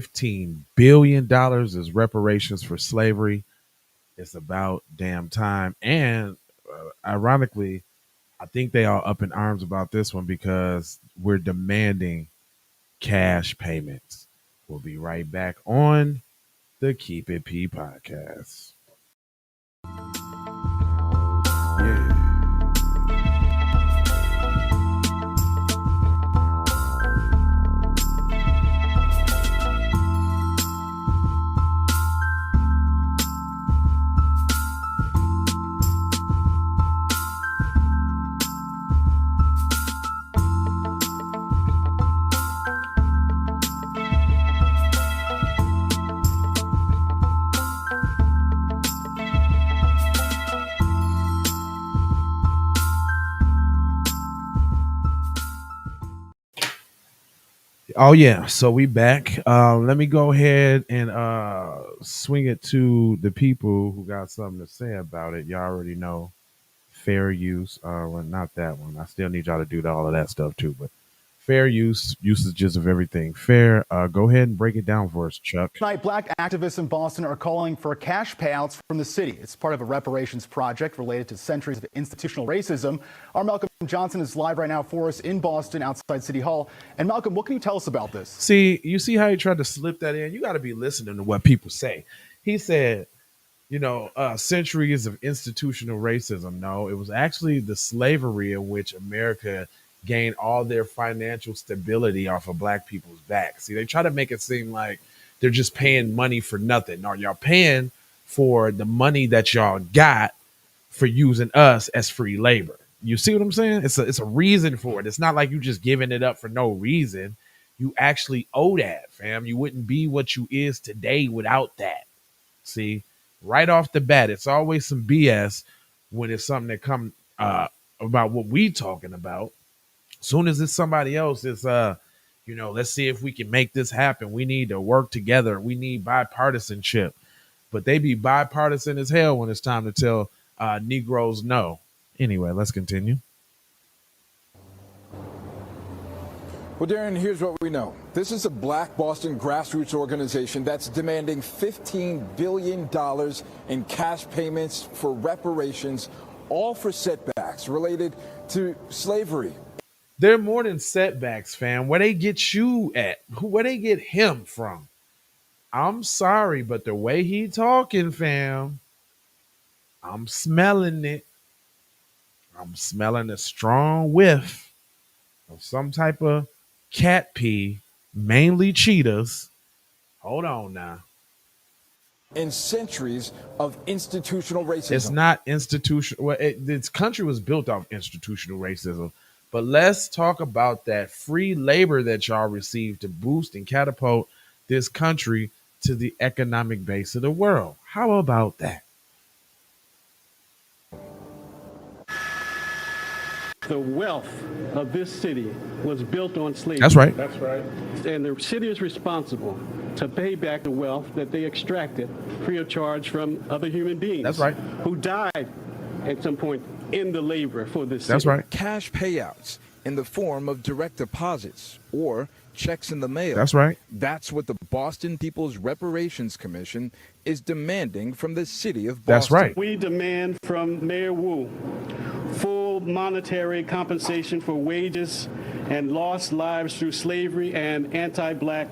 $15 billion as reparations for slavery. It's about damn time. And ironically, I think they are up in arms about this one because we're demanding cash payments. We'll be right back on the Keep It P podcast. Yeah. Oh yeah, so we back. Let me go ahead and swing it to the people who got something to say about it. Y'all already know fair use. Well, not that one. I still need y'all to do all of that stuff too. But fair use, usages of everything fair. Go ahead and break it down for us, Chuck. Tonight, black activists in Boston are calling for cash payouts from the city. It's part of a reparations project related to centuries of institutional racism. Our Malcolm Johnson is live right now for us in Boston outside City Hall. And Malcolm, what can you tell us about this? See, you see how he tried to slip that in? You got to be listening to what people say. He said, centuries of institutional racism. No, it was actually the slavery in which America gained all their financial stability off of black people's backs. See, they try to make it seem like they're just paying money for nothing. No, y'all paying for the money that y'all got for using us as free labor. You see what I'm saying? It's a reason for it. It's not like you just giving it up for no reason. You actually owe that, fam. You wouldn't be what you is today without that. See, right off the bat, it's always some BS when it's something that come about what we talking about. Soon as it's somebody else, it's let's see if we can make this happen. We need to work together. We need bipartisanship. But they be bipartisan as hell when it's time to tell Negroes no. Anyway, let's continue. Well, Darren, here's what we know. This is a black Boston grassroots organization that's demanding $15 billion in cash payments for reparations, all for setbacks related to slavery. They're more than setbacks, fam. Where they get you at? Where they get him from? I'm sorry, but the way he talking, fam, I'm smelling it. I'm smelling a strong whiff of some type of cat pee, mainly cheetahs. Hold on now. In centuries of institutional racism. It's not institutional. Well, this country was built off institutional racism. But let's talk about that free labor that y'all received to boost and catapult this country to the economic base of the world. How about that? The wealth of this city was built on slavery. That's right. That's right. And the city is responsible to pay back the wealth that they extracted free of charge from other human beings. That's right. Who died at some point in the labor for this city. That's right. Cash payouts in the form of direct deposits or checks in the mail. That's right. That's what the Boston Peoples Reparations Commission is demanding from the city of Boston. That's right. We demand from Mayor Wu full monetary compensation for wages and lost lives through slavery and anti-black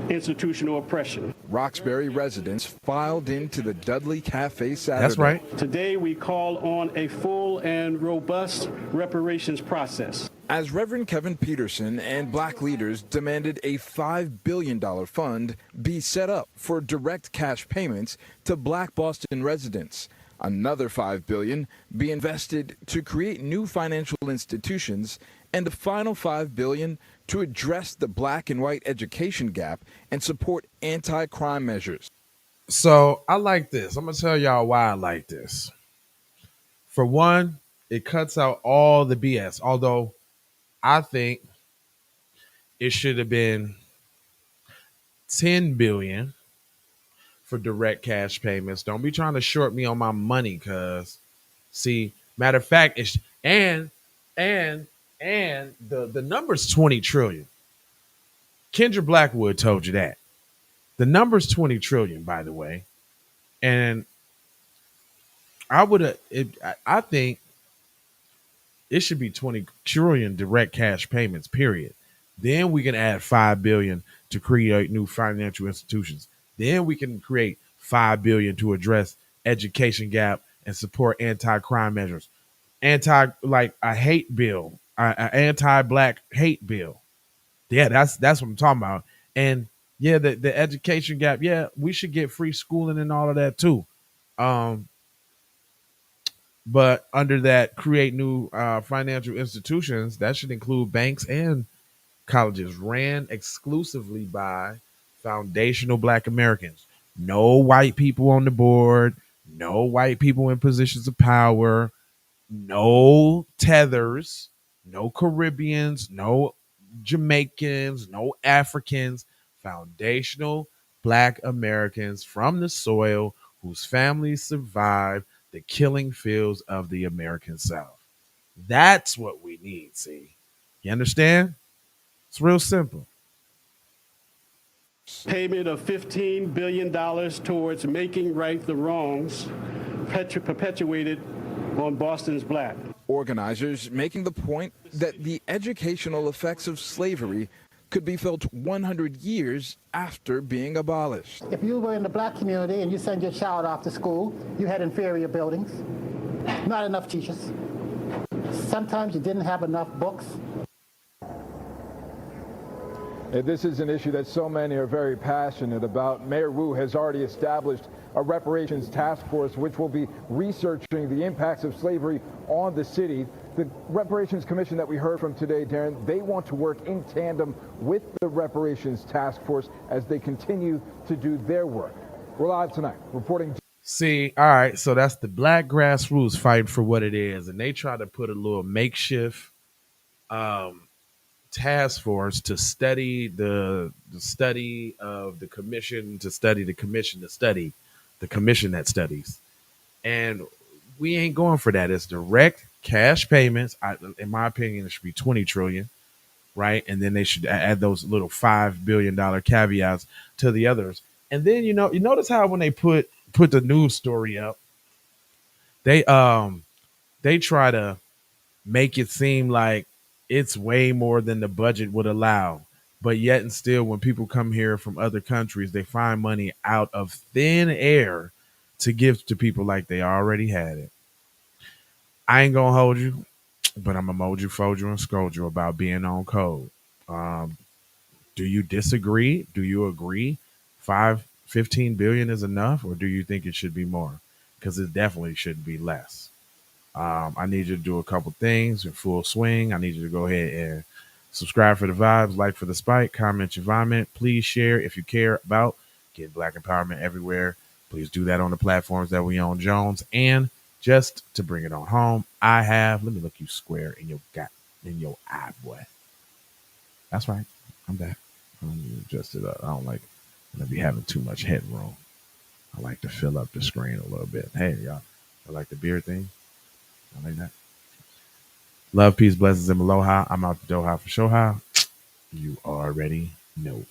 institutional oppression. Roxbury residents filed into the Dudley Cafe Saturday. That's right. Today we call on a full and robust reparations process. As Reverend Kevin Peterson and black leaders demanded a $5 billion fund be set up for direct cash payments to black Boston residents. Another $5 billion be invested to create new financial institutions, and the final $5 billion to address the black and white education gap and support anti-crime measures. So I like this. I'm going to tell y'all why I like this. For one, it cuts out all the BS, although I think it should have been $10 billion for direct cash payments. Don't be trying to short me on my money, cuz see, matter of fact, it's and the number's 20 trillion. Kendra Blackwood told you that. The number's 20 trillion, by the way. And I think it should be 20 trillion direct cash payments, period. Then we can add 5 billion to create new financial institutions. Then we can create 5 billion to address education gap and support anti-crime measures. Like a hate bill, an anti-black hate bill. Yeah, that's what I'm talking about. And yeah, the education gap, yeah, we should get free schooling and all of that too. Um, but under that, create new financial institutions that should include banks and colleges ran exclusively by foundational Black Americans. No white people on the board, no white people in positions of power, no tethers, no Caribbeans, no Jamaicans, no Africans, foundational Black Americans from the soil whose families survived the killing fields of the American South. That's what we need, see? You understand? It's real simple. Payment of $15 billion towards making right the wrongs perpetuated on Boston's Black. Organizers making the point that the educational effects of slavery could be felt 100 years after being abolished. If you were in the Black community and you send your child off to school, you had inferior buildings, not enough teachers. Sometimes you didn't have enough books. This is an issue that so many are very passionate about. Mayor Wu has already established a reparations task force which will be researching the impacts of slavery on the city. The Reparations Commission that we heard from today, Darren, they want to work in tandem with the reparations task force as they continue to do their work. We're live tonight reporting. See, all right, so that's the Black grassroots fighting for what it is, and they try to put a little makeshift task force to study the study of the commission, to study the commission, to study the commission that studies. And we ain't going for that. It's direct cash payments. In my opinion, it should be 20 trillion, right? And then they should add those little $5 billion caveats to the others. And then, you notice how when they put the news story up, they try to make it seem like it's way more than the budget would allow. But yet and still, when people come here from other countries, they find money out of thin air to give to people like they already had it. I ain't gonna hold you, but I'm gonna mold you, fold you, and scold you about being on code. Do you disagree? Do you agree 15 billion is enough, or do you think it should be more? Because it definitely shouldn't be less. I need you to do a couple things in full swing. I need you to go ahead and subscribe for the vibes, like for the spike, comment your environment. Please share if you care about getting Black empowerment everywhere. Please do that on the platforms that we own, Jones. And just to bring it on home, let me look you square in your eye, boy. That's right. I'm back. I'm adjust it up. I don't like to be having too much headroom. I like to fill up the screen a little bit. Hey, y'all, I like the beard thing. I like that. Love, peace, blessings, and aloha. I'm out the Doha for Shoha. You already know.